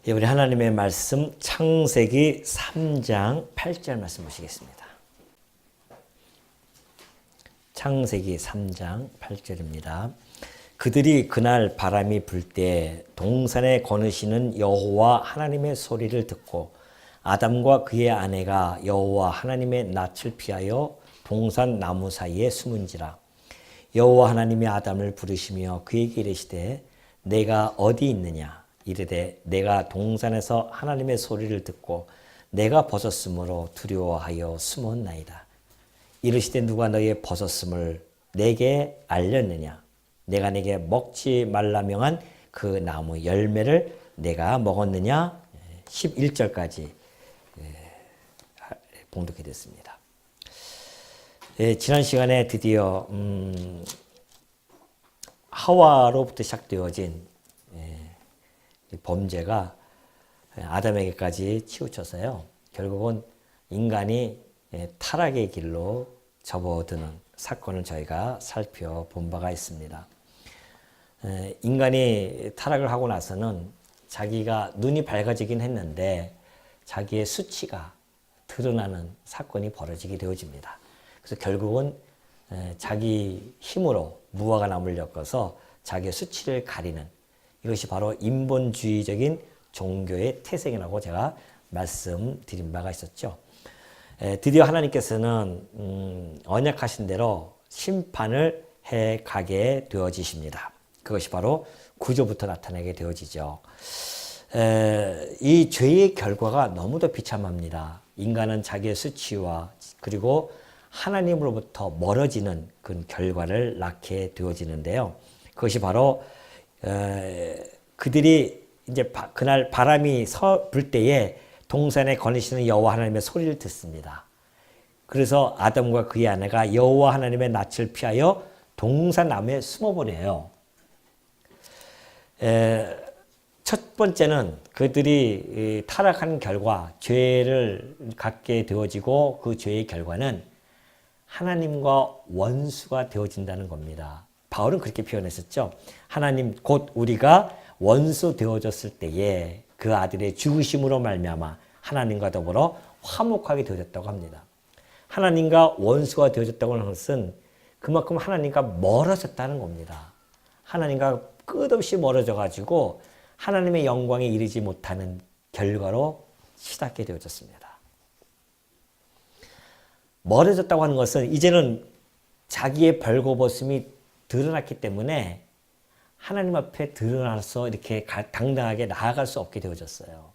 예, 우리 하나님의 말씀 창세기 3장 8절 말씀 보시겠습니다. 창세기 3장 8절입니다. 그들이 그날 바람이 불 때 동산에 거느시는 여호와 하나님의 소리를 듣고 아담과 그의 아내가 여호와 하나님의 낯을 피하여 동산 나무 사이에 숨은지라. 여호와 하나님이 아담을 부르시며 그에게 이르시되 내가 어디 있느냐? 이르되 내가 동산에서 하나님의 소리를 듣고 내가 벗었으므로 두려워하여 숨었나이다. 이르시되 누가 너의 벗었음을 내게 알렸느냐? 내가 내게 먹지 말라 명한 그 나무 열매를 내가 먹었느냐? 11절까지 봉독해 드렸습니다. 지난 시간에 드디어 하와로부터 시작되어진 범죄가 아담에게까지 치우쳐서요. 결국은 인간이 타락의 길로 접어드는 사건을 저희가 살펴본 바가 있습니다. 인간이 타락을 하고 나서는 자기가 눈이 밝아지긴 했는데 자기의 수치가 드러나는 사건이 벌어지게 되어집니다. 그래서 결국은 자기 힘으로 무화과 나무를 엮어서 자기의 수치를 가리는, 이것이 바로 인본주의적인 종교의 태생이라고 제가 말씀드린 바가 있었죠. 드디어 하나님께서는 언약하신 대로 심판을 해 가게 되어지십니다. 그것이 바로 구조부터 나타나게 되어지죠. 이 죄의 결과가 너무도 비참합니다. 인간은 자기의 수치와 그리고 하나님으로부터 멀어지는 그 결과를 낳게 되어지는데요. 그것이 바로 그들이 이제 그날 바람이 불 때에 동산에 거느시는 여호와 하나님의 소리를 듣습니다. 그래서 아담과 그의 아내가 여호와 하나님의 낯을 피하여 동산 나무에 숨어버려요. 첫 번째는 그들이 타락한 결과 죄를 갖게 되어지고 그 죄의 결과는 하나님과 원수가 되어진다는 겁니다. 바울은 그렇게 표현했었죠. 하나님 곧 우리가 원수 되어졌을 때에 그 아들의 죽으심으로 말미암아 하나님과 더불어 화목하게 되어졌다고 합니다. 하나님과 원수가 되어졌다고 하는 것은 그만큼 하나님과 멀어졌다는 겁니다. 하나님과 끝없이 멀어져 가지고 하나님의 영광에 이르지 못하는 결과로 치닫게 되어졌습니다. 멀어졌다고 하는 것은 이제는 자기의 벌거벗음이 드러났기 때문에 하나님 앞에 드러나서 이렇게 당당하게 나아갈 수 없게 되어졌어요.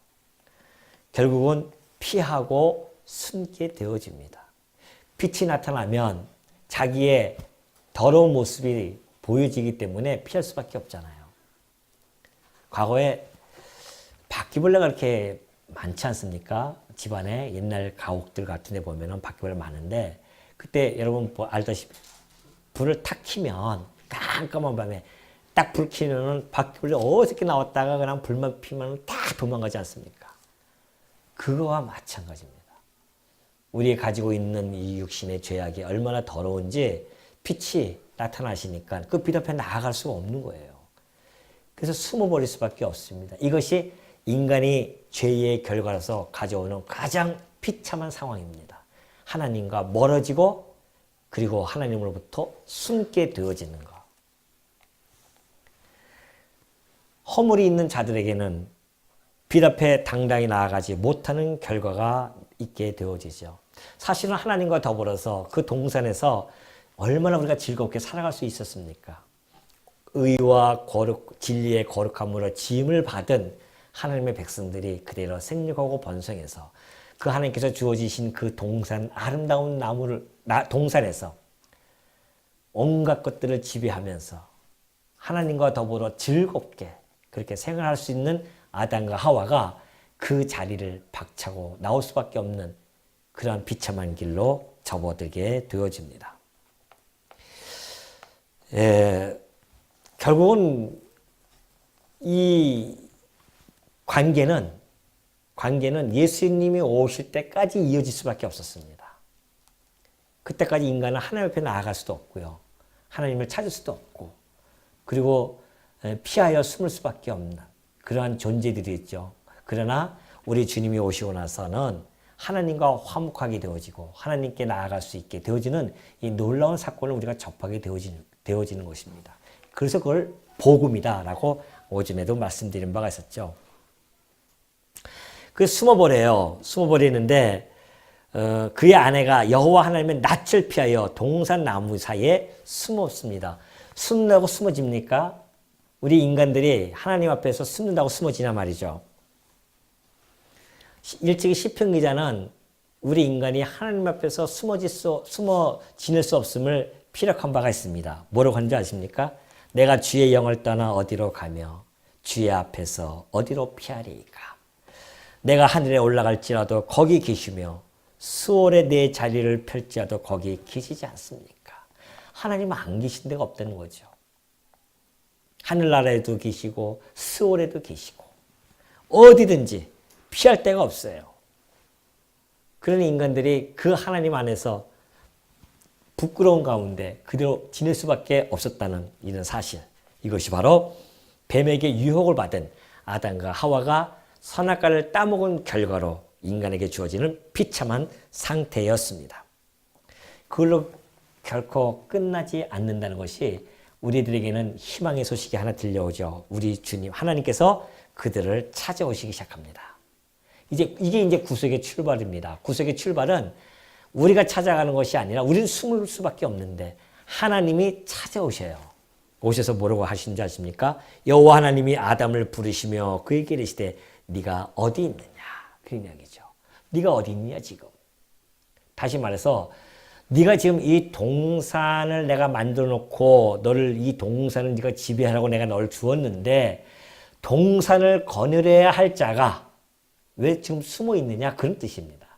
결국은 피하고 숨게 되어집니다. 빛이 나타나면 자기의 더러운 모습이 보여지기 때문에 피할 수밖에 없잖아요. 과거에 바퀴벌레가 이렇게 많지 않습니까? 집안에 옛날 가옥들 같은 데 보면은 바퀴벌레 많은데, 그때 여러분 알다시피 불을 탁 켜면 깜깜한 밤에 딱 불 켜면은 바퀴벌레 어디서 나왔다가 그냥 불만 피면 다 도망가지 않습니까? 그거와 마찬가지입니다. 우리가 가지고 있는 이 육신의 죄악이 얼마나 더러운지 빛이 나타나시니까 그 빛 앞에 나아갈 수가 없는 거예요. 그래서 숨어버릴 수밖에 없습니다. 이것이 인간이 죄의 결과로서 가져오는 가장 비참한 상황입니다. 하나님과 멀어지고 그리고 하나님으로부터 숨게 되어지는 것. 허물이 있는 자들에게는 빛 앞에 당당히 나아가지 못하는 결과가 있게 되어지죠. 사실은 하나님과 더불어서 그 동산에서 얼마나 우리가 즐겁게 살아갈 수 있었습니까? 의와 거룩, 진리의 거룩함으로 지음을 받은 하나님의 백성들이 그대로 생육하고 번성해서 그 하나님께서 주어지신 그 동산, 아름다운 동산에서 온갖 것들을 지배하면서 하나님과 더불어 즐겁게 그렇게 생활할 수 있는 아담과 하와가 그 자리를 박차고 나올 수밖에 없는 그러한 비참한 길로 접어들게 되어집니다. 결국은 이 관계는 예수님이 오실 때까지 이어질 수밖에 없었습니다. 그때까지 인간은 하나님 앞에 나아갈 수도 없고요. 하나님을 찾을 수도 없고, 그리고 피하여 숨을 수밖에 없는 그러한 존재들이 있죠. 그러나 우리 주님이 오시고 나서는 하나님과 화목하게 되어지고 하나님께 나아갈 수 있게 되어지는 이 놀라운 사건을 우리가 접하게 되어지는 것입니다. 그래서 그걸 복음이다라고 오전에도 말씀드린 바가 있었죠. 그 숨어버려요. 숨어버리는데 그의 아내가 여호와 하나님의 낯을 피하여 동산 나무 사이에 숨었습니다. 숨는다고 숨어집니까? 우리 인간들이 하나님 앞에서 숨는다고 숨어지냐 말이죠. 일찍이 시편 기자는 우리 인간이 하나님 앞에서 숨어 지낼 수 없음을 피력한 바가 있습니다. 뭐라고 하는지 아십니까? 내가 주의 영을 떠나 어디로 가며 주의 앞에서 어디로 피하리이까? 내가 하늘에 올라갈지라도 거기 계시며 수월에 내 자리를 펼지라도 거기 계시지 않습니까? 하나님은 안 계신 데가 없다는 거죠. 하늘나라에도 계시고 수월에도 계시고 어디든지 피할 데가 없어요. 그런 인간들이 그 하나님 안에서 부끄러운 가운데 그대로 지낼 수밖에 없었다는 이런 사실. 이것이 바로 뱀에게 유혹을 받은 아담과 하와가 선악과를 따먹은 결과로 인간에게 주어지는 비참한 상태였습니다. 그걸로 결코 끝나지 않는다는 것이 우리들에게는 희망의 소식이 하나 들려오죠. 우리 주님 하나님께서 그들을 찾아오시기 시작합니다. 이게 이제 구속의 출발입니다. 구속의 출발은 우리가 찾아가는 것이 아니라 우리는 숨을 수밖에 없는데 하나님이 찾아오셔요. 오셔서 뭐라고 하신지 아십니까? 여호와 하나님이 아담을 부르시며 그에게 이르시되 네가 어디 있느냐? 그런 이야기죠. 네가 어디 있느냐 지금. 다시 말해서 네가 지금 이 동산을 내가 만들어 놓고 너를 이 동산을 네가 지배하라고 내가 너를 주었는데 동산을 거느려야 할 자가 왜 지금 숨어 있느냐? 그런 뜻입니다.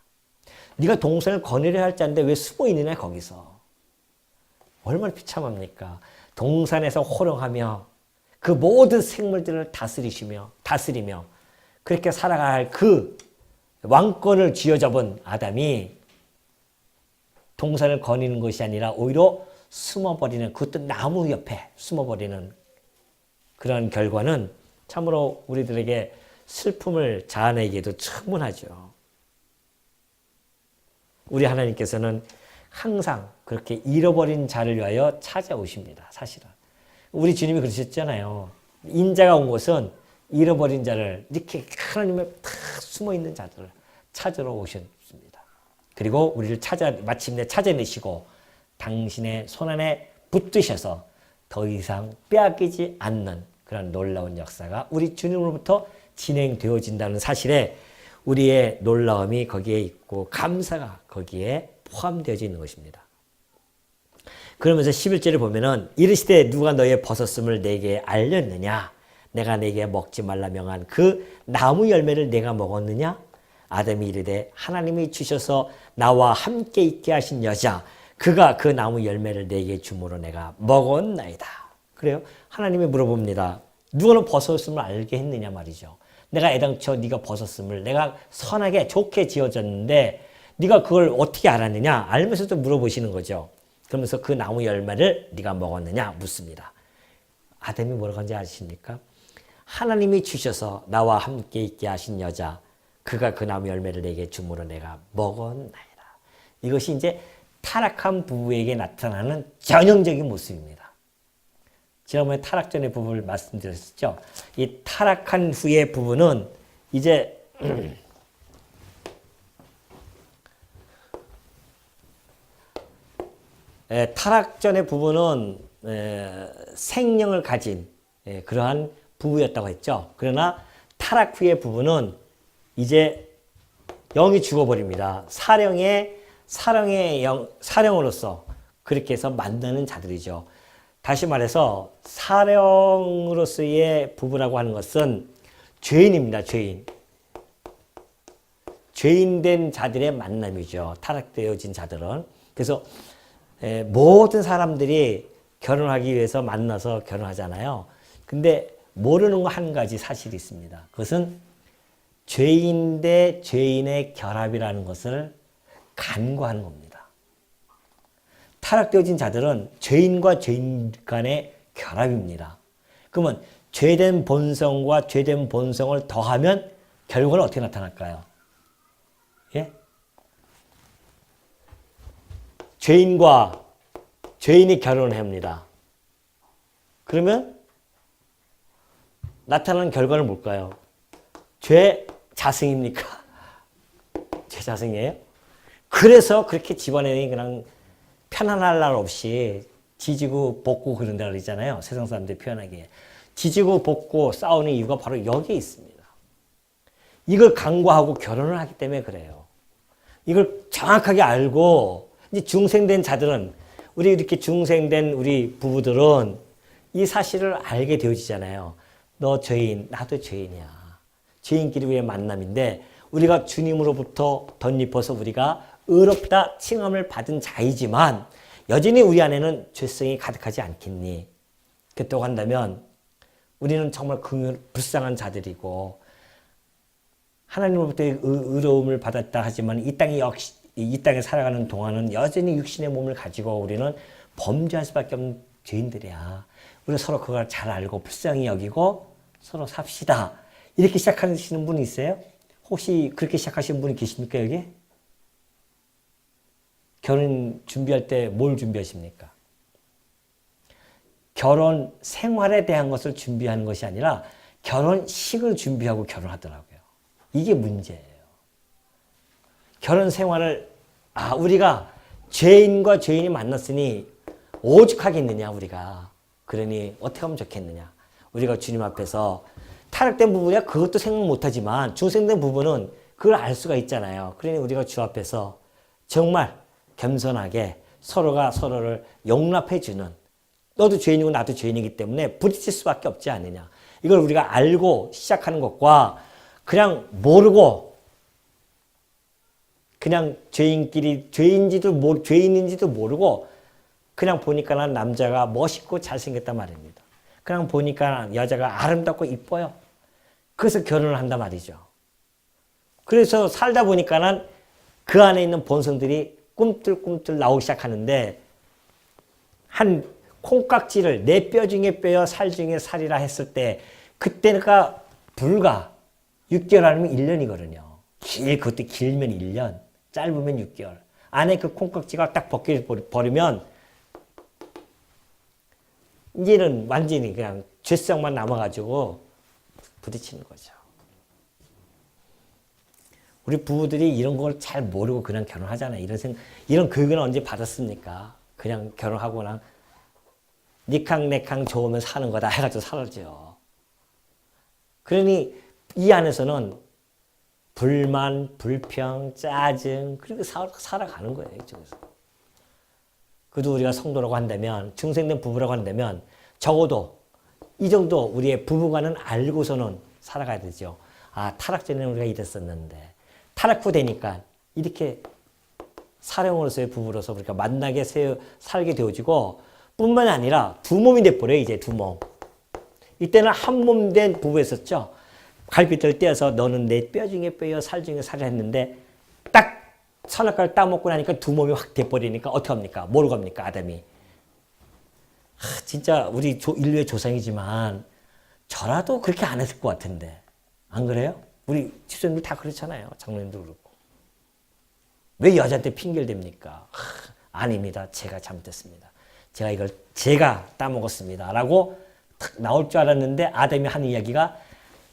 네가 동산을 거느려야 할 자인데 왜 숨어 있느냐 거기서. 얼마나 비참합니까? 동산에서 호령하며 그 모든 생물들을 다스리며 그렇게 살아가야 할 그 왕권을 쥐어잡은 아담이 동산을 거니는 것이 아니라 오히려 숨어버리는, 그것도 나무 옆에 숨어버리는 그런 결과는 참으로 우리들에게 슬픔을 자아내기에도 충분하죠. 우리 하나님께서는 항상 그렇게 잃어버린 자를 위하여 찾아오십니다. 사실은. 우리 주님이 그러셨잖아요. 인자가 온 것은 잃어버린 자를 이렇게 하나님의 탁 숨어있는 자들을 찾으러 오셨습니다. 그리고 우리를 마침내 찾아내시고 당신의 손안에 붙드셔서 더 이상 빼앗기지 않는 그런 놀라운 역사가 우리 주님으로부터 진행되어진다는 사실에 우리의 놀라움이 거기에 있고 감사가 거기에 포함되어져 있는 것입니다. 그러면서 11절을 보면은 이르시되 누가 너의 벗었음을 내게 알렸느냐? 내가 내게 먹지 말라 명한 그 나무 열매를 내가 먹었느냐? 아담이 이르되 하나님이 주셔서 나와 함께 있게 하신 여자 그가 그 나무 열매를 내게 주므로 내가 먹었나이다. 그래요? 하나님이 물어봅니다. 누가 너 벗었음을 알게 했느냐 말이죠. 내가 애당초 네가 벗었음을 내가 선하게 좋게 지어졌는데 네가 그걸 어떻게 알았느냐? 알면서도 물어보시는 거죠. 그러면서 그 나무 열매를 네가 먹었느냐? 묻습니다. 아담이 뭐라고 하는지 아십니까? 하나님이 주셔서 나와 함께 있게 하신 여자 그가 그 나무 열매를 내게 주므로 내가 먹었나이다. 이것이 이제 타락한 부부에게 나타나는 전형적인 모습입니다. 지난번에 타락 전의 부부를 말씀드렸었죠. 이 타락한 후의 부부는 이제 타락 전의 부부는 생명을 가진 그러한 부부였다고 했죠. 그러나 타락 후의 부부는 이제 영이 죽어버립니다. 사령으로서 그렇게 해서 만드는 자들이죠. 다시 말해서 사령으로서의 부부라고 하는 것은 죄인입니다. 죄인된 자들의 만남이죠. 타락되어진 자들은. 그래서 모든 사람들이 결혼하기 위해서 만나서 결혼하잖아요. 근데 모르는 거 한 가지 사실이 있습니다. 그것은 죄인 대 죄인의 결합이라는 것을 간과하는 겁니다. 타락되어진 자들은 죄인과 죄인 간의 결합입니다. 그러면 죄된 본성과 죄된 본성을 더하면 결과는 어떻게 나타날까요? 예? 죄인이 결혼을 합니다. 그러면 나타나는 결과는 뭘까요? 죄 자승입니까? 죄 자승이에요? 그래서 그렇게 집안에 그냥 편안할 날 없이 지지고 볶고 그런다 그러잖아요. 세상 사람들이 표현하기에. 지지고 볶고 싸우는 이유가 바로 여기에 있습니다. 이걸 간과하고 결혼을 하기 때문에 그래요. 이걸 정확하게 알고 이제 중생된 자들은 우리 이렇게 중생된 우리 부부들은 이 사실을 알게 되어지잖아요. 너 죄인, 나도 죄인이야. 죄인끼리 우리의 만남인데 우리가 주님으로부터 덧입어서 우리가 의롭다 칭함을 받은 자이지만 여전히 우리 안에는 죄성이 가득하지 않겠니? 그렇다고 한다면 우리는 정말 불쌍한 자들이고 하나님으로부터 의로움을 받았다 하지만 이 땅에 살아가는 동안은 여전히 육신의 몸을 가지고 우리는 범죄할 수밖에 없는 죄인들이야. 우리 서로 그걸 잘 알고 불쌍히 여기고 서로 삽시다. 이렇게 시작하시는 분이 있어요? 혹시 그렇게 시작하시는 분이 계십니까, 여기? 결혼 준비할 때 뭘 준비하십니까? 결혼 생활에 대한 것을 준비하는 것이 아니라 결혼식을 준비하고 결혼하더라고요. 이게 문제예요. 결혼 생활을, 우리가 죄인과 죄인이 만났으니 오죽하겠느냐, 우리가. 그러니 어떻게 하면 좋겠느냐. 우리가 주님 앞에서 타락된 부부야 그것도 생각 못하지만 중생된 부부는 그걸 알 수가 있잖아요. 그러니 우리가 주 앞에서 정말 겸손하게 서로가 서로를 용납해주는, 너도 죄인이고 나도 죄인이기 때문에 부딪힐 수밖에 없지 않느냐. 이걸 우리가 알고 시작하는 것과 그냥 모르고 그냥 죄인인지도 모르고 그냥 보니까 난 남자가 멋있고 잘생겼단 말입니다. 그냥 보니까 여자가 아름답고 이뻐요. 그래서 결혼을 한단 말이죠. 그래서 살다 보니까는 그 안에 있는 본성들이 꿈틀꿈틀 나오기 시작하는데 한 콩깍지를 내 뼈 중에 뼈여 살 중에 살이라 했을 때 그때가 불과 6개월 아니면 1년이거든요. 그것도 길면 1년, 짧으면 6개월. 안에 그 콩깍지가 딱 벗겨버리면 이제는 완전히 그냥 죄성만 남아가지고 부딪히는 거죠. 우리 부부들이 이런 걸 잘 모르고 그냥 결혼하잖아요. 이런 교육은 언제 받았습니까? 그냥 결혼하고 그냥 니캉내캉 좋으면 사는 거다 해가지고 살았죠. 그러니 이 안에서는 불만, 불평, 짜증 그렇게 살아가는 거예요. 이쪽에서. 그래도 우리가 성도라고 한다면, 중생된 부부라고 한다면 적어도 이 정도 우리의 부부관은 알고서는 살아가야 되죠. 타락 전에는 우리가 이랬었는데 타락 후 되니까 이렇게 사령으로서의 부부로서 우리가 만나게 살게 되어지고 뿐만 아니라 두 몸이 돼버려요. 이제 두 몸. 이때는 한 몸 된 부부였었죠. 갈비뼈를 떼어서 너는 내 뼈 중에 뼈여 살 중에 살을 했는데 딱 선악과를 따먹고 나니까 두 몸이 확 돼버리니까 어떻게 합니까? 뭐로 갑니까? 아담이. 진짜 우리 인류의 조상이지만 저라도 그렇게 안 했을 것 같은데. 안 그래요? 우리 집사님들 다 그렇잖아요. 장로님도 그렇고. 왜 여자한테 핑계를 댑니까? 아닙니다. 제가 잘못했습니다. 제가 따먹었습니다. 라고 탁 나올 줄 알았는데 아담이 하는 이야기가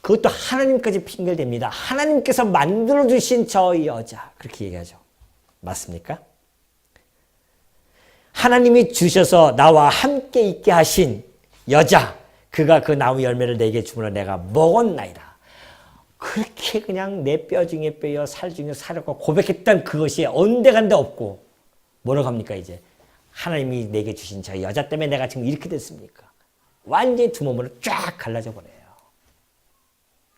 그것도 하나님까지 핑계를 댑니다. 하나님께서 만들어주신 저 여자. 그렇게 얘기하죠. 맞습니까? 하나님이 주셔서 나와 함께 있게 하신 여자. 그가 그 나무 열매를 내게 주므로 내가 먹었나이다. 그렇게 그냥 내 뼈 중에 뼈여 살 중에 살이라고 고백했던 그것이 온데간데 없고 뭐라고 합니까 이제. 하나님이 내게 주신 저 여자 때문에 내가 지금 이렇게 됐습니까? 완전히 두 몸으로 쫙 갈라져 버려요.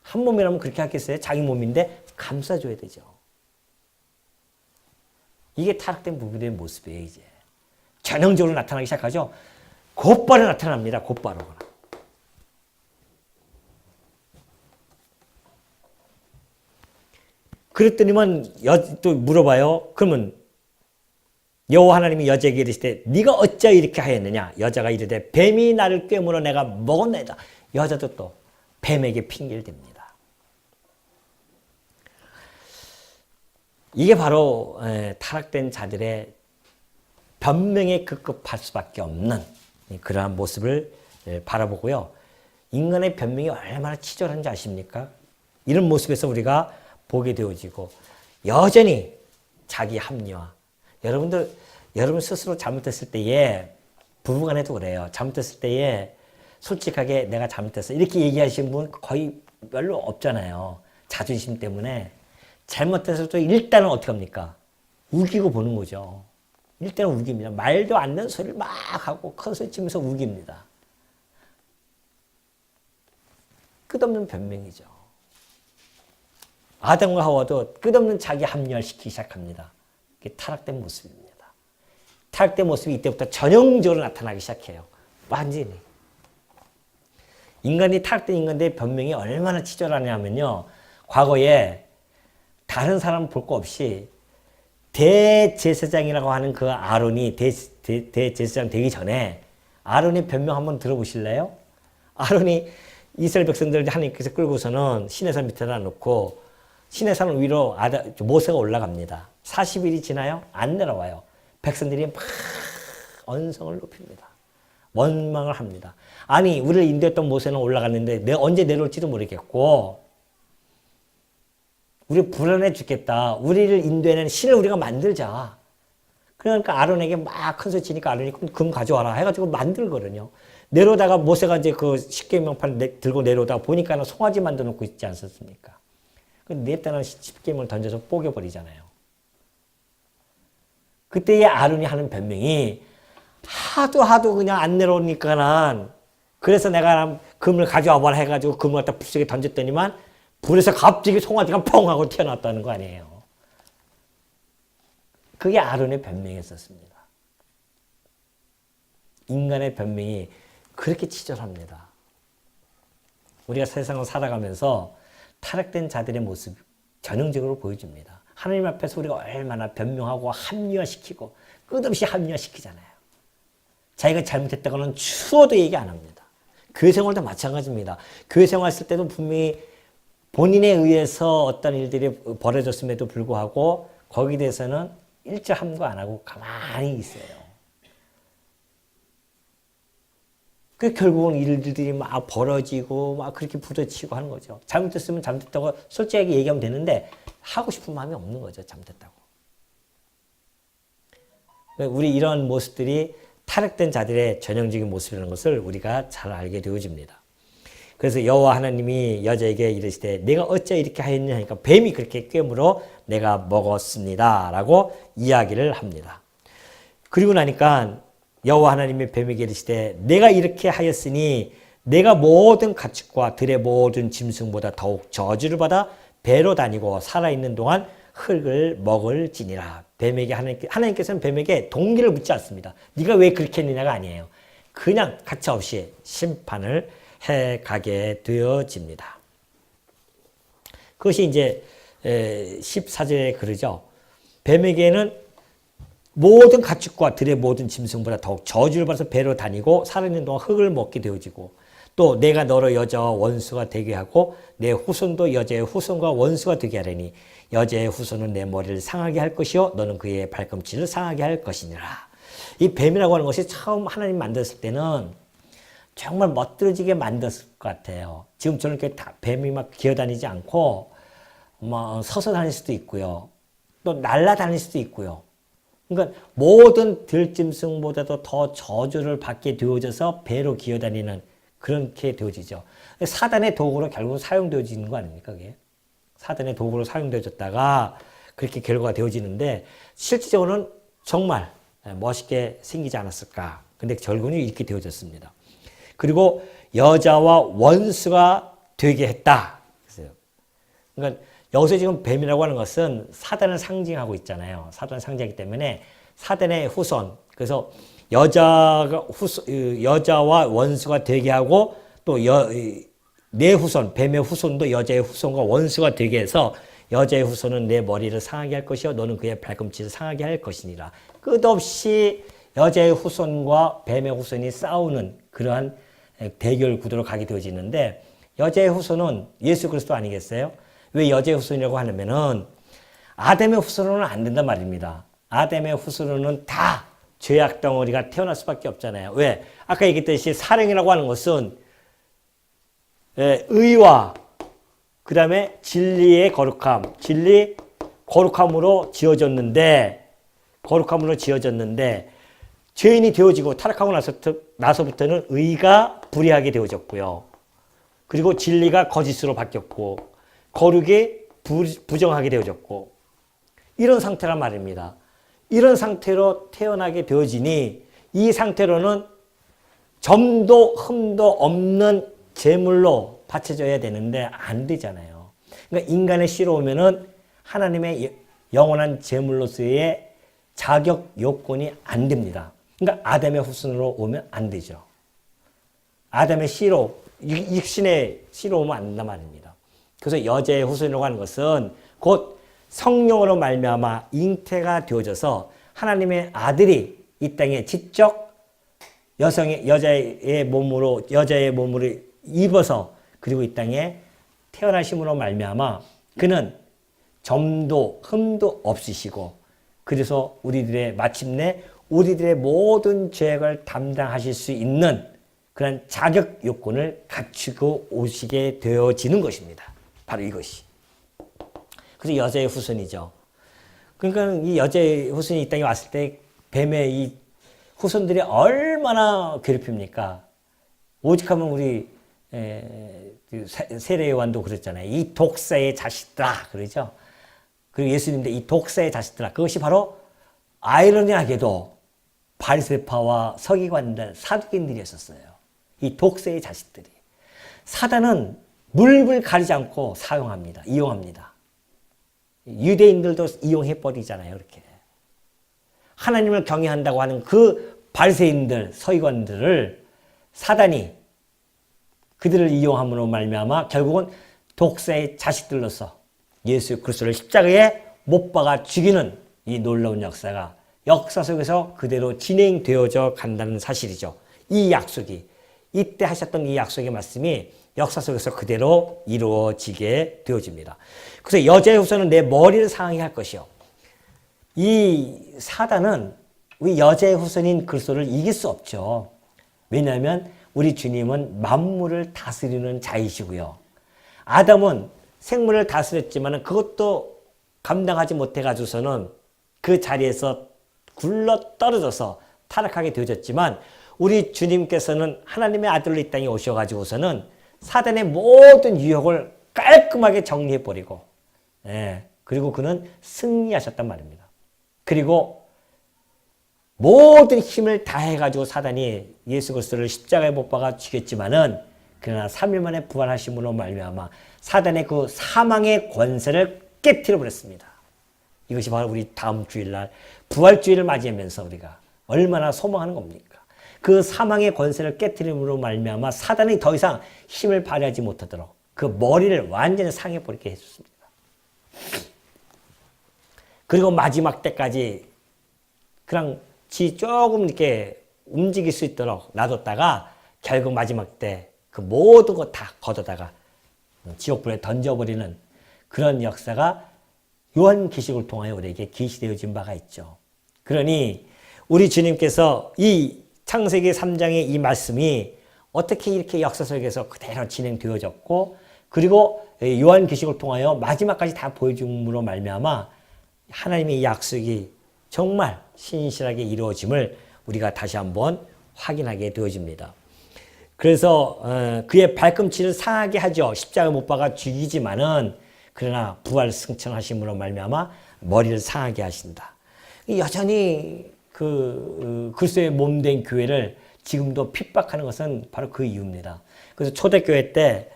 한 몸이라면 그렇게 하겠어요? 자기 몸인데 감싸줘야 되죠. 이게 타락된 부부의 모습이에요. 이제 전형적으로 나타나기 시작하죠. 곧바로 나타납니다. 곧바로. 그랬더니만 또 물어봐요. 그러면 여호와 하나님이 여자에게 이르시되 네가 어찌 이렇게 하였느냐? 여자가 이르되 뱀이 나를 꿰물어 내가 먹었나이다. 여자도 또 뱀에게 핑계를 댑니다. 이게 바로 타락된 자들의 변명에 급급할 수밖에 없는 그러한 모습을 바라보고요. 인간의 변명이 얼마나 치졸한지 아십니까? 이런 모습에서 우리가 보게 되어지고 여전히 자기 합리화. 여러분 스스로 잘못했을 때에 부부간에도 그래요. 잘못했을 때에 솔직하게 내가 잘못했어 이렇게 얘기하시는 분 거의 별로 없잖아요. 자존심 때문에 잘못해서도 일단은 어떻게 합니까? 우기고 보는 거죠. 일단은 우깁니다. 말도 안 되는 소리를 막 하고 큰 소리 치면서 우깁니다. 끝없는 변명이죠. 아담과 하와도 끝없는 자기 합리화를 시키기 시작합니다. 그게 타락된 모습입니다. 타락된 모습이 이때부터 전형적으로 나타나기 시작해요. 완전히. 인간이 타락된 인간들의 변명이 얼마나 치졸하냐면요. 과거에 다른 사람 볼 거 없이 대제사장이라고 하는 그 아론이 대제사장 되기 전에 아론의 변명 한번 들어보실래요? 아론이 이스라엘 백성들을 하나님께서 끌고서는 시내산 밑에다 놓고 시내산 위로 모세가 올라갑니다. 40일이 지나요? 안 내려와요. 백성들이 막 언성을 높입니다. 원망을 합니다. 아니 우리를 인도했던 모세는 올라갔는데 언제 내려올지도 모르겠고 우리 불안해 죽겠다. 우리를 인도해낸 신을 우리가 만들자. 그러니까 아론에게 막 큰 소리 치니까 아론이 금 가져와라 해가지고 만들거든요. 내려오다가 모세가 이제 그 십계명판 들고 내려오다가 보니까는 송아지 만들어 놓고 있지 않습니까? 냈다는 십계명을 던져서 뽀개버리잖아요. 그때의 아론이 하는 변명이 하도 그냥 안 내려오니까는 그래서 내가 금을 가져와 봐라 해가지고 금을 갖다 불속에 던졌더니만 불에서 갑자기 송아지가 펑 하고 튀어나왔다는 거 아니에요. 그게 아론의 변명이었습니다. 인간의 변명이 그렇게 치졸합니다. 우리가 세상을 살아가면서 타락된 자들의 모습 전형적으로 보여줍니다. 하나님 앞에서 우리가 얼마나 변명하고 합리화시키고 끝없이 합리화시키잖아요. 자기가 잘못했다고는 추워도 얘기 안 합니다. 교회 생활도 마찬가지입니다. 교회 생활했을 때도 분명히 본인에 의해서 어떤 일들이 벌어졌음에도 불구하고 거기에 대해서는 일절 함구 안 하고 가만히 있어요. 그 결국은 일들이 막 벌어지고 막 그렇게 부딪히고 하는 거죠. 잘못했으면 잘못했다고 솔직하게 얘기하면 되는데 하고 싶은 마음이 없는 거죠. 잘못했다고. 우리 이런 모습들이 타락된 자들의 전형적인 모습이라는 것을 우리가 잘 알게 되어집니다. 그래서 여호와 하나님이 여자에게 이르시되 내가 어찌 이렇게 하였냐 하니까 뱀이 그렇게 꿰물어 내가 먹었습니다 라고 이야기를 합니다. 그리고 나니까 여호와 하나님이 뱀에게 이르시되 내가 이렇게 하였으니 내가 모든 가축과 들의 모든 짐승보다 더욱 저주를 받아 배로 다니고 살아있는 동안 흙을 먹을지니라. 뱀에게 하나님께서는 뱀에게 동기를 묻지 않습니다. 네가 왜 그렇게 했느냐가 아니에요. 그냥 가차없이 심판을 해가게 되어집니다. 그것이 이제 14절에 그러죠. 뱀에게는 모든 가축과 들의 모든 짐승보다 더욱 저주를 받아서 배로 다니고 살아있는 동안 흙을 먹게 되어지고 또 내가 너로 여자와 원수가 되게 하고 내 후손도 여자의 후손과 원수가 되게 하려니 여자의 후손은 내 머리를 상하게 할 것이요 너는 그의 발꿈치를 상하게 할 것이니라. 이 뱀이라고 하는 것이 처음 하나님 만들었을 때는 정말 멋들어지게 만들었을 것 같아요. 지금처럼 이렇게 뱀이 막 기어다니지 않고 뭐 서서 다닐 수도 있고요. 또 날아다닐 수도 있고요. 그러니까 모든 들짐승보다도 더 저주를 받게 되어져서 배로 기어다니는 그렇게 되어지죠. 사단의 도구로 결국 사용되어지는 거 아닙니까? 그게? 사단의 도구로 사용되어졌다가 그렇게 결과가 되어지는데 실질적으로는 정말 멋있게 생기지 않았을까. 근데 결국은 이렇게 되어졌습니다. 그리고 여자와 원수가 되게 했다. 그러니까 여기서 지금 뱀이라고 하는 것은 사단을 상징하고 있잖아요. 사단을 상징하기 때문에 사단의 후손. 그래서 여자와 원수가 되게 하고 또 내 후손, 뱀의 후손도 여자의 후손과 원수가 되게 해서 여자의 후손은 내 머리를 상하게 할 것이요 너는 그의 발꿈치를 상하게 할 것이니라. 끝없이 여자의 후손과 뱀의 후손이 싸우는 그러한 대결 구도로 가게 되어지는데 여자의 후손은 예수 그리스도 아니겠어요? 왜 여자의 후손이라고 하냐면은 아담의 후손으로는 안 된단 말입니다. 아담의 후손으로는 다 죄악 덩어리가 태어날 수밖에 없잖아요. 왜? 아까 얘기했듯이 사령이라고 하는 것은 의와 그 다음에 진리의 거룩함, 진리 거룩함으로 지어졌는데 죄인이 되어지고 타락하고 나서부터는 의가 불의하게 되어졌고요. 그리고 진리가 거짓으로 바뀌었고 거룩이 부정하게 되어졌고 이런 상태란 말입니다. 이런 상태로 태어나게 되어지니 이 상태로는 점도 흠도 없는 제물로 바쳐져야 되는데 안 되잖아요. 그러니까 인간의 씨로 오면은 하나님의 영원한 제물로서의 자격 요건이 안 됩니다. 그러니까 아담의 후손으로 오면 안 되죠. 아담의 씨로, 육신의 씨로 오면 안 된단 말입니다. 그래서 여자의 후손이라고 하는 것은 곧 성령으로 말미암아 잉태가 되어져서 하나님의 아들이 이 땅에 직접 여자의 몸으로 입어서 그리고 이 땅에 태어나심으로 말미암아 그는 점도 흠도 없으시고 그래서 마침내 우리들의 모든 죄악을 담당하실 수 있는 그런 자격 요건을 갖추고 오시게 되어지는 것입니다. 바로 이것이. 그래서 여자의 후손이죠. 그러니까 이 여자의 후손이 이 땅에 왔을 때 뱀의 이 후손들이 얼마나 괴롭힙니까? 오직하면 우리 세례 요한도 그랬잖아요. 이 독사의 자식들아 그러죠. 그리고 예수님도 이 독사의 자식들아 그것이 바로 아이러니하게도 바리새파와 서기관들 사두개인들이었어요. 이 독사의 자식들이. 사단은 물불 가리지 않고 사용합니다. 이용합니다. 유대인들도 이용해버리잖아요. 이렇게. 하나님을 경외한다고 하는 그 바리새인들, 서기관들을 사단이 그들을 이용함으로 말미암아 결국은 독사의 자식들로서 예수 그리스도를 십자가에 못 박아 죽이는 이 놀라운 역사 속에서 그대로 진행되어져 간다는 사실이죠. 이 약속이 이때 하셨던 이 약속의 말씀이 역사 속에서 그대로 이루어지게 되어집니다. 그래서 여자의 후손은 내 머리를 상하게 할 것이요. 이 사단은 우리 여자의 후손인 그리스도를 이길 수 없죠. 왜냐하면 우리 주님은 만물을 다스리는 자이시고요. 아담은 생물을 다스렸지만 그것도 감당하지 못해가지고서는 그 자리에서 굴러 떨어져서 타락하게 되어졌지만 우리 주님께서는 하나님의 아들로 이 땅에 오셔가지고서는 사단의 모든 유혹을 깔끔하게 정리해버리고 그리고 그는 승리하셨단 말입니다. 그리고 모든 힘을 다해가지고 사단이 예수 그리스도를 십자가에 못 박아 죽였지만은 그러나 3일 만에 부활하심으로 말미암아 사단의 그 사망의 권세를 깨트려 버렸습니다. 이것이 바로 우리 다음 주일날 부활주의를 맞이하면서 우리가 얼마나 소망하는 겁니까? 그 사망의 권세를 깨트림으로 말미암아 사단이 더 이상 힘을 발휘하지 못하도록 그 머리를 완전히 상해버리게 해줬습니다. 그리고 마지막 때까지 그냥 지 조금 이렇게 움직일 수 있도록 놔뒀다가 결국 마지막 때 그 모든 것 다 걷어다가 지옥불에 던져버리는 그런 역사가 요한계시록을 통하여 우리에게 계시되어진 바가 있죠. 그러니 우리 주님께서 이 창세기 3장의 이 말씀이 어떻게 이렇게 역사 속에서 그대로 진행되어졌고 그리고 요한계시록을 통하여 마지막까지 다 보여줌으로 말미암아 하나님의 약속이 정말 신실하게 이루어짐을 우리가 다시 한번 확인하게 되어집니다. 그래서 그의 발꿈치를 상하게 하죠. 십자가 못 박아 죽이지만은 그러나 부활 승천하심으로 말미암아 머리를 상하게 하신다. 여전히 그리스도의 몸된 교회를 지금도 핍박하는 것은 바로 그 이유입니다. 그래서 초대교회 때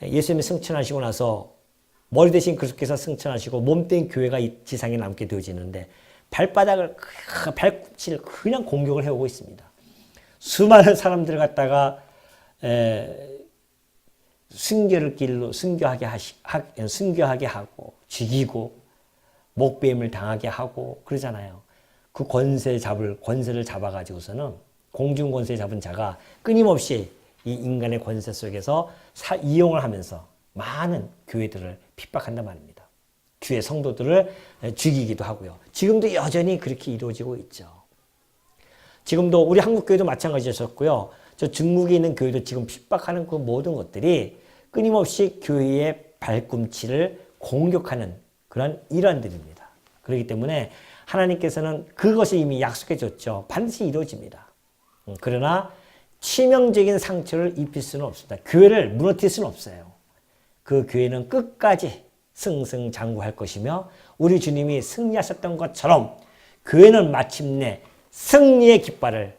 예수님이 승천하시고 나서 머리 대신 그리스도께서 승천하시고 몸된 교회가 이 지상에 남게 되어지는데 발꿈치를 그냥 공격을 해오고 있습니다. 수많은 사람들을 갖다가 순교하게 하고 죽이고 목배임을 당하게 하고 그러잖아요. 그 권세를 잡아가지고서는 공중 권세 잡은 자가 끊임없이 이 인간의 권세 속에서 이용을 하면서 많은 교회들을 핍박한단 말입니다. 주의 성도들을 죽이기도 하고요. 지금도 여전히 그렇게 이루어지고 있죠. 지금도 우리 한국교회도 마찬가지였었고요. 저 중국에 있는 교회도 지금 핍박하는 그 모든 것들이 끊임없이 교회의 발꿈치를 공격하는 그런 일환들입니다. 그렇기 때문에 하나님께서는 그것을 이미 약속해 줬죠. 반드시 이루어집니다. 그러나 치명적인 상처를 입힐 수는 없습니다. 교회를 무너뜨릴 수는 없어요. 그 교회는 끝까지 승승장구할 것이며 우리 주님이 승리하셨던 것처럼 교회는 마침내 승리의 깃발을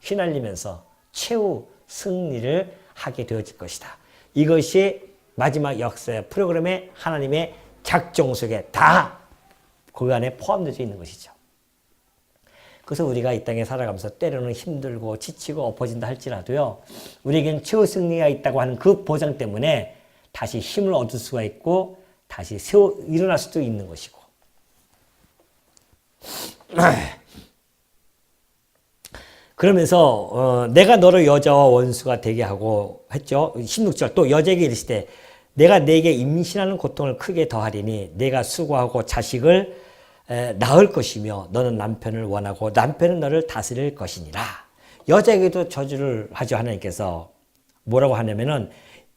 휘날리면서 최후 승리를 하게 되어질 것이다. 이것이 마지막 역사의 프로그램의 하나님의 작정 속에 다 그 안에 포함되어 있는 것이죠. 그래서 우리가 이 땅에 살아가면서 때로는 힘들고 지치고 엎어진다 할지라도요. 우리에겐 최후 승리가 있다고 하는 그 보장 때문에 다시 힘을 얻을 수가 있고 다시 일어날 수도 있는 것이고. 그러면서 내가 너를 여자와 원수가 되게 하고 했죠. 16절 또 여자에게 이르시되 내가 네게 임신하는 고통을 크게 더하리니 내가 수고하고 자식을 낳을 것이며 너는 남편을 원하고 남편은 너를 다스릴 것이니라. 여자에게도 저주를 하죠. 하나님께서 뭐라고 하냐면은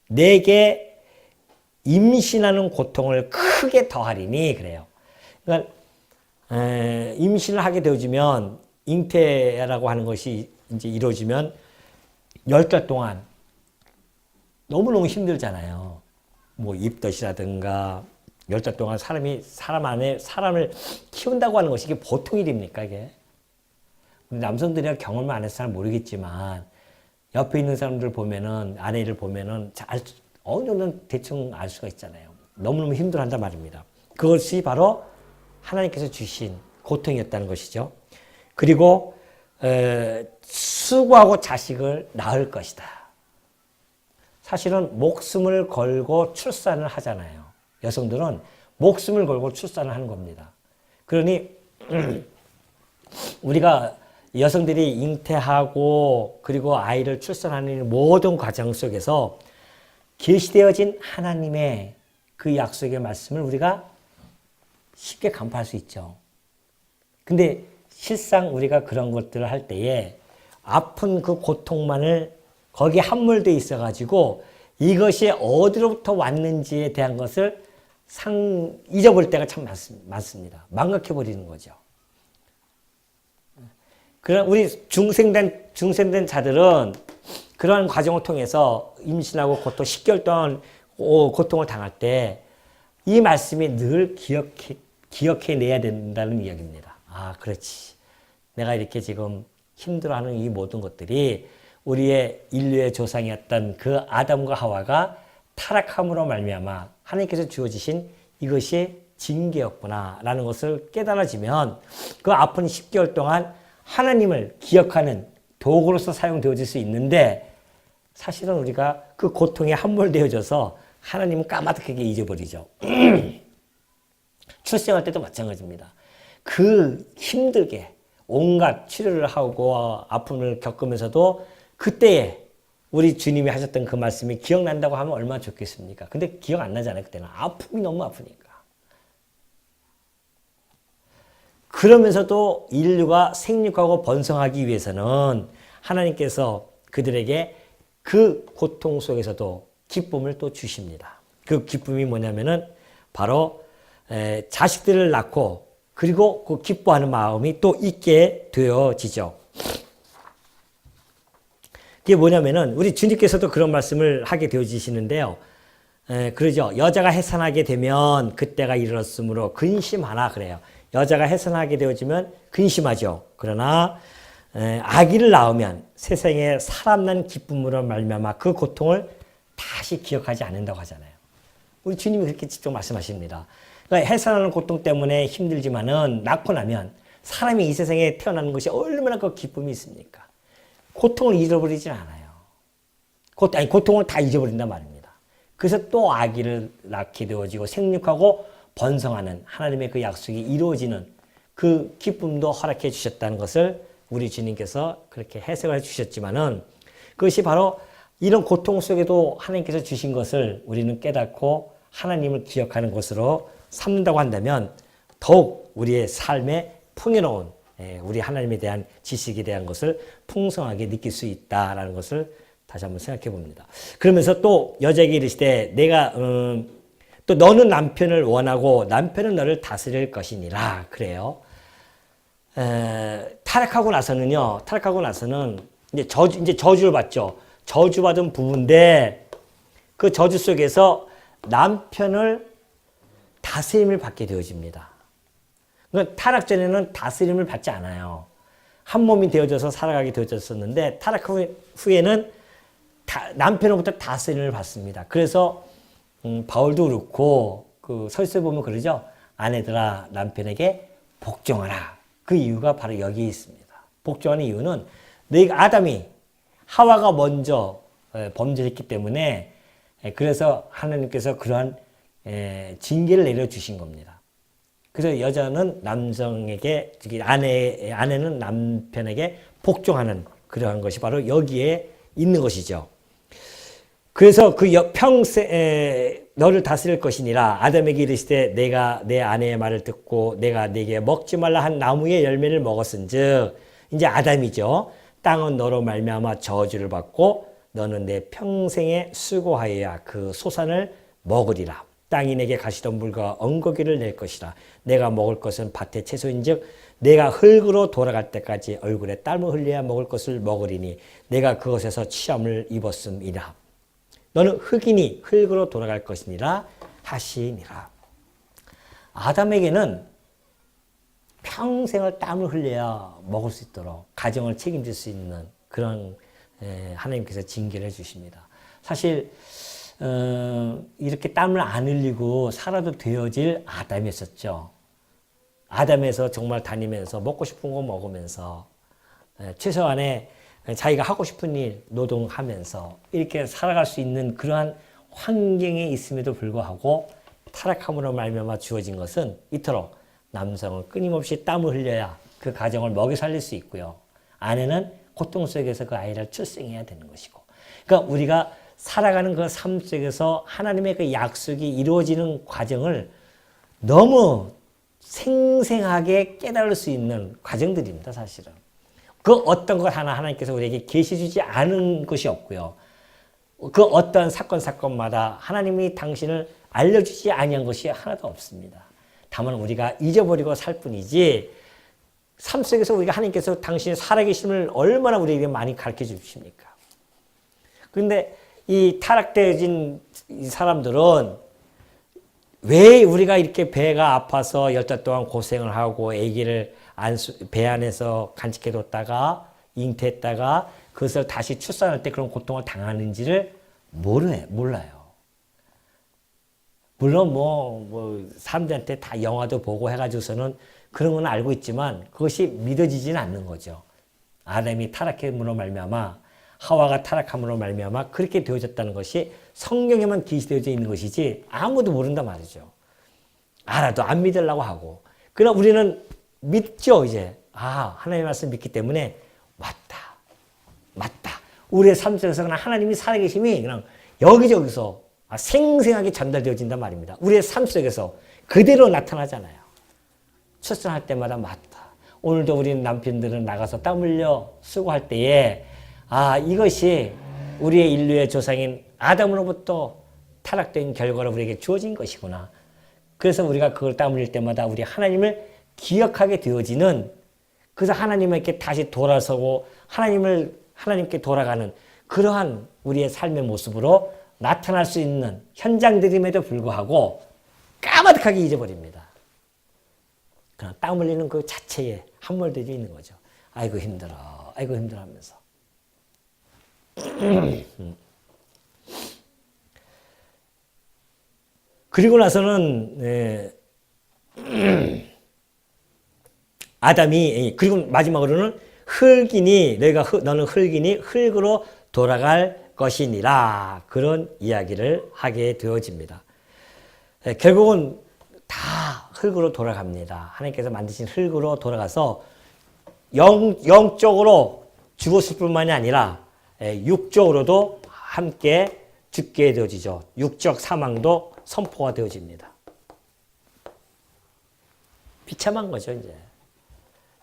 내게 임신하는 고통을 크게 더하리니 그래요. 그러니까 임신을 하게 되어지면 잉태라고 하는 것이 이제 이루어지면 10달 동안 너무너무 힘들잖아요. 뭐 입덧이라든가 10달 동안 사람을 키운다고 하는 것이 이게 보통 일입니까, 이게? 남성들이야 경험을 안 해서 잘 모르겠지만 옆에 있는 사람들 보면은 아내를 보면은 어느 정도는 대충 알 수가 있잖아요. 너무너무 힘들어한단 말입니다. 그것이 바로 하나님께서 주신 고통이었다는 것이죠. 그리고 수고하고 자식을 낳을 것이다. 사실은 목숨을 걸고 출산을 하잖아요. 여성들은 목숨을 걸고 출산을 하는 겁니다. 그러니 우리가 여성들이 잉태하고 그리고 아이를 출산하는 모든 과정 속에서 계시되어진 하나님의 그 약속의 말씀을 우리가 쉽게 간파할 수 있죠. 근데 실상 우리가 그런 것들을 할 때에 아픈 그 고통만을 거기에 함몰되어 있어가지고 이것이 어디로부터 왔는지에 대한 것을 잊어버릴 때가 참 많습니다. 망각해버리는 거죠. 그런 우리 중생된 자들은 그러한 과정을 통해서 임신하고 고통 10개월 동안 고통을 당할 때 이 말씀이 늘 기억해내야 된다는 이야기입니다. 아, 그렇지. 내가 이렇게 지금 힘들어하는 이 모든 것들이 우리의 인류의 조상이었던 그 아담과 하와가 타락함으로 말미암아 하나님께서 주어지신 이것이 징계였구나라는 것을 깨달아지면 그 아픈 10개월 동안 하나님을 기억하는 도구로서 사용되어질 수 있는데 사실은 우리가 그 고통에 함몰되어져서 하나님은 까마득하게 잊어버리죠. 출생할 때도 마찬가지입니다. 그 힘들게 온갖 치료를 하고 아픔을 겪으면서도 그때에 우리 주님이 하셨던 그 말씀이 기억난다고 하면 얼마나 좋겠습니까? 근데 기억 안 나잖아요. 그때는 아픔이 너무 아프니까. 그러면서도 인류가 생육하고 번성하기 위해서는 하나님께서 그들에게 그 고통 속에서도 기쁨을 또 주십니다. 그 기쁨이 뭐냐면은 바로 자식들을 낳고 그리고 그 기뻐하는 마음이 또 있게 되어지죠. 그게 뭐냐면은 우리 주님께서도 그런 말씀을 하게 되어지시는데요. 그러죠. 여자가 해산하게 되면 그때가 이르렀으므로 근심하나 그래요. 여자가 해산하게 되어지면 근심하죠. 그러나 아기를 낳으면 세상에 사람 난 기쁨으로 말미암아 그 고통을 다시 기억하지 않는다고 하잖아요. 우리 주님이 그렇게 직접 말씀하십니다. 그러니까 해산하는 고통 때문에 힘들지만은 낳고 나면 사람이 이 세상에 태어나는 것이 얼마나 그 기쁨이 있습니까? 고통을 잊어버리진 않아요. 고통을 다 잊어버린단 말입니다. 그래서 또 아기를 낳게 되어지고 생육하고 번성하는 하나님의 그 약속이 이루어지는 그 기쁨도 허락해 주셨다는 것을 우리 주님께서 그렇게 해석을 해 주셨지만은 그것이 바로 이런 고통 속에도 하나님께서 주신 것을 우리는 깨닫고 하나님을 기억하는 것으로 삼는다고 한다면 더욱 우리의 삶의 풍요로운 우리 하나님에 대한 지식에 대한 것을 풍성하게 느낄 수 있다라는 것을 다시 한번 생각해 봅니다. 그러면서 또 여자에게 이르시되 내가 또 너는 남편을 원하고 남편은 너를 다스릴 것이니라 그래요. 타락하고 나서는 이제 저주를 받죠. 저주받은 부부인데 그 저주 속에서 남편을 다스림을 받게 되어집니다. 그러니까 타락 전에는 다스림을 받지 않아요. 한 몸이 되어져서 살아가게 되어졌었는데 타락 후에는 남편으로부터 다스림을 받습니다. 그래서 바울도 그렇고 그 설교에 보면 그러죠. 아내들아 남편에게 복종하라. 그 이유가 바로 여기에 있습니다. 복종하는 이유는 아담이 하와가 먼저 범죄했기 때문에 그래서 하나님께서 그러한 징계를 내려주신 겁니다. 그래서 여자는 남성에게, 아내는 남편에게 복종하는 그러한 것이 바로 여기에 있는 것이죠. 그래서 그 평생 너를 다스릴 것이니라. 아담에게 이르시되 내가 내 아내의 말을 듣고 내가 네게 먹지 말라 한 나무의 열매를 먹었은즉 이제 아담이죠. 땅은 너로 말미암아 저주를 받고 너는 내 평생에 수고하여야 그 소산을 먹으리라. 땅이 내게 가시덤불과 엉거기를 낼 것이라. 내가 먹을 것은 밭의 채소인즉 내가 흙으로 돌아갈 때까지 얼굴에 땀을 흘려야 먹을 것을 먹으리니 내가 그것에서 취함을 입었음이라. 너는 흙이니 흙으로 돌아갈 것이니라 하시니라. 아담에게는 평생을 땀을 흘려야 먹을 수 있도록 가정을 책임질 수 있는 그런 하나님께서 징계를 해주십니다. 사실 이렇게 땀을 안 흘리고 살아도 되어질 아담이었었죠. 아담에서 정말 다니면서 먹고 싶은 거 먹으면서 최소한의 자기가 하고 싶은 일 노동하면서 이렇게 살아갈 수 있는 그러한 환경에 있음에도 불구하고 타락함으로 말미암아 주어진 것은 이토록 남성은 끊임없이 땀을 흘려야 그 가정을 먹여 살릴 수 있고요. 아내는 고통 속에서 그 아이를 출생해야 되는 것이고. 그러니까 우리가 살아가는 그 삶 속에서 하나님의 그 약속이 이루어지는 과정을 너무 생생하게 깨달을 수 있는 과정들입니다, 사실은. 그 어떤 것 하나 하나님께서 우리에게 계시 주지 않은 것이 없고요. 그 어떤 사건마다 하나님이 당신을 알려주지 아니한 것이 하나도 없습니다. 다만 우리가 잊어버리고 살 뿐이지 삶 속에서 우리가 하나님께서 당신의 살아계심을 얼마나 우리에게 많이 가르쳐 주십니까? 그런데 이 타락되어진 사람들은 왜 우리가 이렇게 배가 아파서 10달 동안 고생을 하고 아기를 배 안에서 간직해뒀다가 잉태했다가 그것을 다시 출산할 때 그런 고통을 당하는지를 몰라요. 물론 사람들한테 다 영화도 보고 해가지고서는 그런 건 알고 있지만 그것이 믿어지지는 않는 거죠. 아담이 타락함으로 말미암아 하와가 타락함으로 말미암아 그렇게 되어졌다는 것이 성경에만 기시되어져 있는 것이지 아무도 모른단 말이죠. 알아도 안 믿으려고 하고. 그러나 우리는 믿죠, 이제. 하나님의 말씀 믿기 때문에 맞다. 우리의 삶 속에서 그냥 하나님이 살아계심이 그냥 여기저기서 생생하게 전달되어진단 말입니다. 우리의 삶 속에서 그대로 나타나잖아요. 출산할 때마다 맞다. 오늘도 우리 남편들은 나가서 땀 흘려 수고할 때에 이것이 우리의 인류의 조상인 아담으로부터 타락된 결과로 우리에게 주어진 것이구나. 그래서 우리가 그걸 땀 흘릴 때마다 우리 하나님을 기억하게 되어지는, 그래서 하나님에게 다시 돌아서고 하나님께 돌아가는 그러한 우리의 삶의 모습으로 나타날 수 있는 현장들임에도 불구하고 까마득하게 잊어버립니다. 그냥 땀 흘리는 그 자체에 함몰되어 있는 거죠. 아이고 힘들어 하면서. 그리고 나서는 아담이, 그리고 마지막으로는 너는 흙이니 흙으로 돌아갈 것이니라, 그런 이야기를 하게 되어집니다. 결국은 다 흙으로 돌아갑니다. 하나님께서 만드신 흙으로 돌아가서 영적으로 죽었을 뿐만이 아니라 육적으로도 함께 죽게 되어지죠. 육적 사망도 선포가 되어집니다. 비참한 거죠, 이제.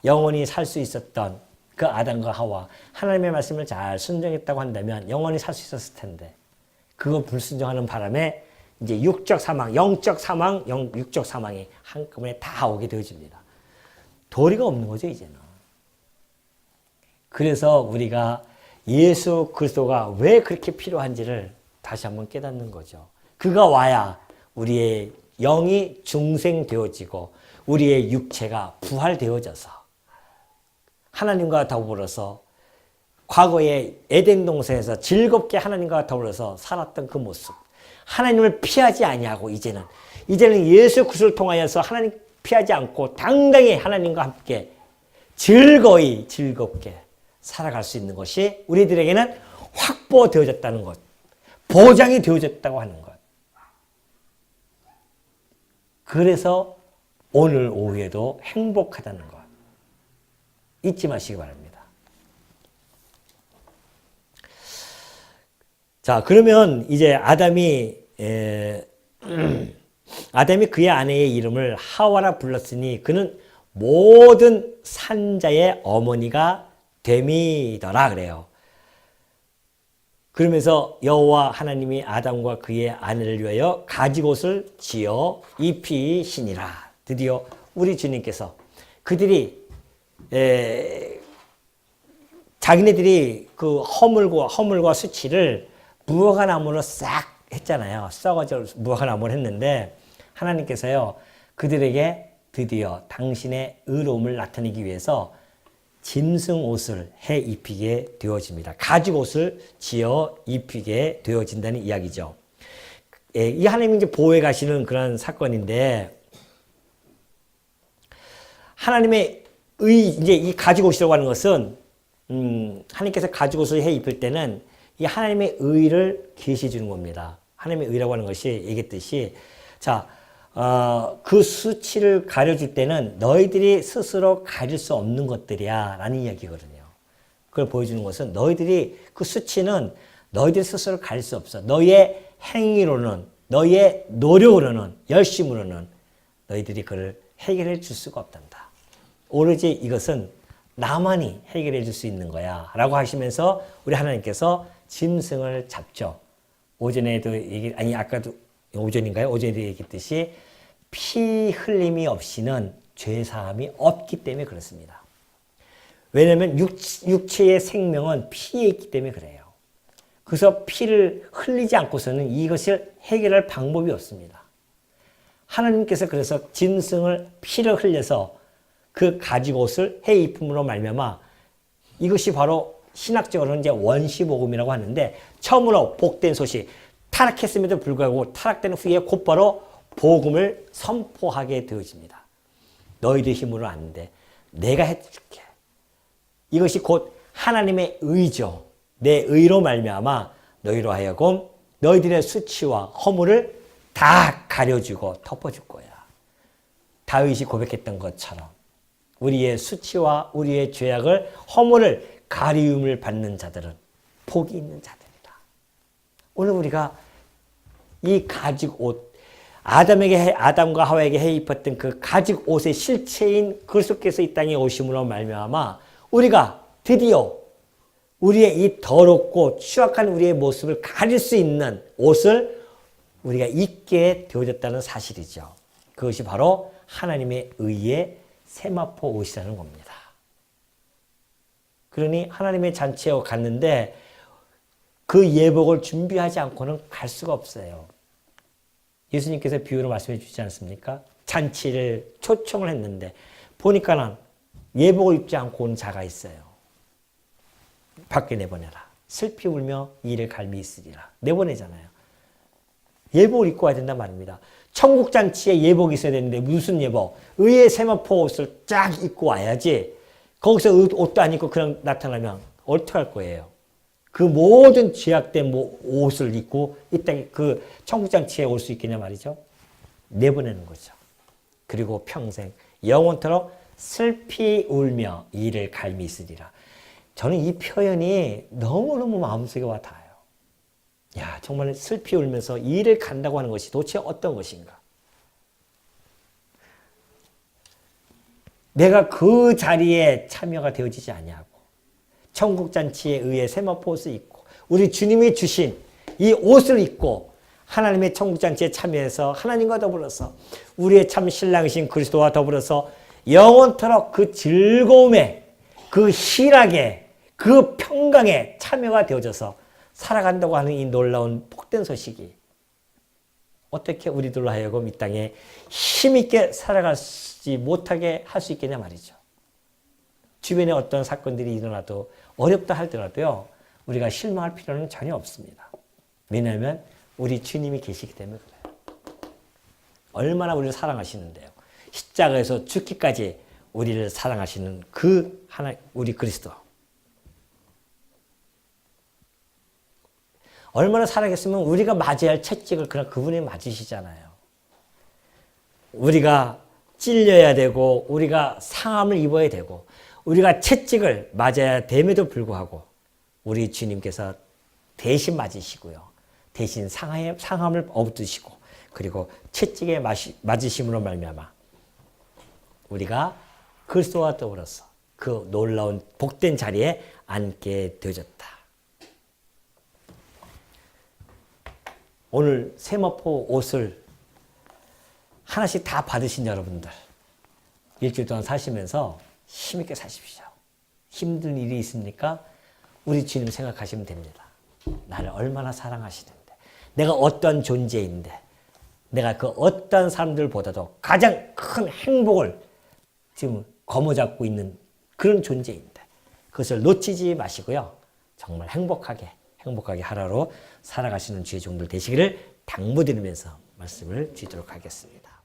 영원히 살 수 있었던 그 아담과 하와, 하나님의 말씀을 잘 순종했다고 한다면 영원히 살 수 있었을 텐데, 그거 불순종하는 바람에 이제 육적 사망, 영적 사망, 육적 사망이 한꺼번에 다 오게 되어집니다. 도리가 없는 거죠, 이제는. 그래서 우리가 예수 그리스도가 왜 그렇게 필요한지를 다시 한번 깨닫는 거죠. 그가 와야 우리의 영이 중생되어지고 우리의 육체가 부활되어져서 하나님과 더불어서 과거에 에덴 동산에서 즐겁게 하나님과 더불어서 살았던 그 모습, 하나님을 피하지 아니하고 이제는 예수 그리스도를 통하여서 하나님 피하지 않고 당당히 하나님과 함께 즐겁게 살아갈 수 있는 것이 우리들에게는 확보되어졌다는 것, 보장이 되어졌다고 하는 것. 그래서 오늘 오후에도 행복하다는 것 잊지 마시기 바랍니다. 자, 그러면 이제 아담이 그의 아내의 이름을 하와라 불렀으니 그는 모든 산자의 어머니가 됨이더라 그래요. 그러면서 여호와 하나님이 아담과 그의 아내를 위하여 가지옷을 지어 입히시니라. 드디어 우리 주님께서 그들이 자기네들이 그 허물과 수치를 무화과나무로 싹 했잖아요. 썩어져 무화과나무를 했는데 하나님께서요 그들에게 드디어 당신의 의로움을 나타내기 위해서 짐승 옷을 해 입히게 되어집니다. 가죽 옷을 지어 입히게 되어진다는 이야기죠. 이 하나님이 이제 보호해 가시는 그런 사건인데 하나님의 이제 이 가죽 옷이라고 하는 것은 하나님께서 가죽 옷을 해 입힐 때는 이 하나님의 의를 계시해 주는 겁니다. 하나님의 의라고 하는 것이 얘기했듯이 자, 그 수치를 가려줄 때는 너희들이 스스로 가릴 수 없는 것들이야 라는 이야기거든요. 그걸 보여주는 것은 너희들이 그 수치는 너희들이 스스로 가릴 수 없어. 너희의 행위로는 너희의 노력으로는 열심으로는 너희들이 그걸 해결해 줄 수가 없단다. 오로지 이것은 나만이 해결해 줄 수 있는 거야 라고 하시면서 우리 하나님께서 짐승을 잡죠. 오전에도 아까도 오전인가요? 오전에도 얘기했듯이 피 흘림이 없이는 죄사함이 없기 때문에 그렇습니다. 왜냐하면 육체의 생명은 피에 있기 때문에 그래요. 그래서 피를 흘리지 않고서는 이것을 해결할 방법이 없습니다. 하나님께서 그래서 짐승을 피를 흘려서 그 가죽옷을 해 입음으로 말미암아 이것이 바로 신학적으로는 이제 원시복음이라고 하는데 처음으로 복된 소식, 타락했음에도 불구하고 타락된 후에 곧바로 복음을 선포하게 되어집니다. 너희들 힘으로 안 돼. 내가 해줄게. 이것이 곧 하나님의 의죠. 내 의로 말미암아 너희로 하여금 너희들의 수치와 허물을 다 가려주고 덮어줄 거야. 다윗이 고백했던 것처럼 우리의 수치와 우리의 죄악을 허물을 가리움을 받는 자들은 복이 있는 자들이다. 오늘 우리가 이 가죽 옷, 아담과 하와에게 해 입혔던 그 가죽 옷의 실체인 그리스도께서 이 땅에 오심으로 말미암아 우리가 드디어 우리의 이 더럽고 추악한 우리의 모습을 가릴 수 있는 옷을 우리가 입게 되어졌다는 사실이죠. 그것이 바로 하나님의 의의 세마포 옷이라는 겁니다. 그러니 하나님의 잔치에 갔는데 그 예복을 준비하지 않고는 갈 수가 없어요. 예수님께서 비유로 말씀해 주시지 않습니까? 잔치를 초청을 했는데 보니까는 예복을 입지 않고 온 자가 있어요. 밖에 내보내라. 슬피 울며 이를 갈미 있으리라. 내보내잖아요. 예복을 입고 와야 된단 말입니다. 천국 잔치에 예복이 있어야 되는데 무슨 예복? 의의 세마포 옷을 쫙 입고 와야지. 거기서 옷도 안 입고 그냥 나타나면 어떡할 거예요? 그 모든 죄악된 옷을 입고 이 땅에 그 천국 잔치에 올 수 있겠냐 말이죠. 내보내는 거죠. 그리고 평생 영원토록 슬피 울며 이를 갈미 있으리라. 저는 이 표현이 너무너무 마음속에 와 닿아요. 야, 정말 슬피 울면서 이를 간다고 하는 것이 도대체 어떤 것인가? 내가 그 자리에 참여가 되어지지 아니하고 천국잔치에 의해 세마포 옷을 입고 우리 주님이 주신 이 옷을 입고 하나님의 천국잔치에 참여해서 하나님과 더불어서 우리의 참 신랑이신 그리스도와 더불어서 영원토록 그 즐거움에 그 희락에 그 평강에 참여가 되어져서 살아간다고 하는 이 놀라운 복된 소식이 어떻게 우리들로 하여금 이 땅에 힘있게 살아가지 못하게 할 수 있겠냐 말이죠. 주변에 어떤 사건들이 일어나도 어렵다 할지라도요. 우리가 실망할 필요는 전혀 없습니다. 왜냐하면 우리 주님이 계시기 때문에 그래요. 얼마나 우리를 사랑하시는데요. 십자가에서 죽기까지 우리를 사랑하시는 그 하나 우리 그리스도. 얼마나 사랑했으면 우리가 맞아야 할 채찍을 그냥 그분이 맞으시잖아요. 우리가 찔려야 되고 우리가 상함을 입어야 되고 우리가 채찍을 맞아야 됨에도 불구하고 우리 주님께서 대신 맞으시고요. 대신 상함을 얻으시고 그리고 채찍에 맞으심으로 말미암아 우리가 그리스도와 더불어서 그 놀라운 복된 자리에 앉게 되어졌다. 오늘 세마포 옷을 하나씩 다 받으신 여러분들 일주일 동안 사시면서 힘있게 사십시오. 힘든 일이 있습니까? 우리 주님 생각하시면 됩니다. 나를 얼마나 사랑하시는데 내가 어떤 존재인데 내가 그 어떤 사람들보다도 가장 큰 행복을 지금 거머잡고 있는 그런 존재인데 그것을 놓치지 마시고요. 정말 행복하게 하루로 살아가시는 주의 종들 되시기를 당부드리면서 말씀을 드리도록 하겠습니다.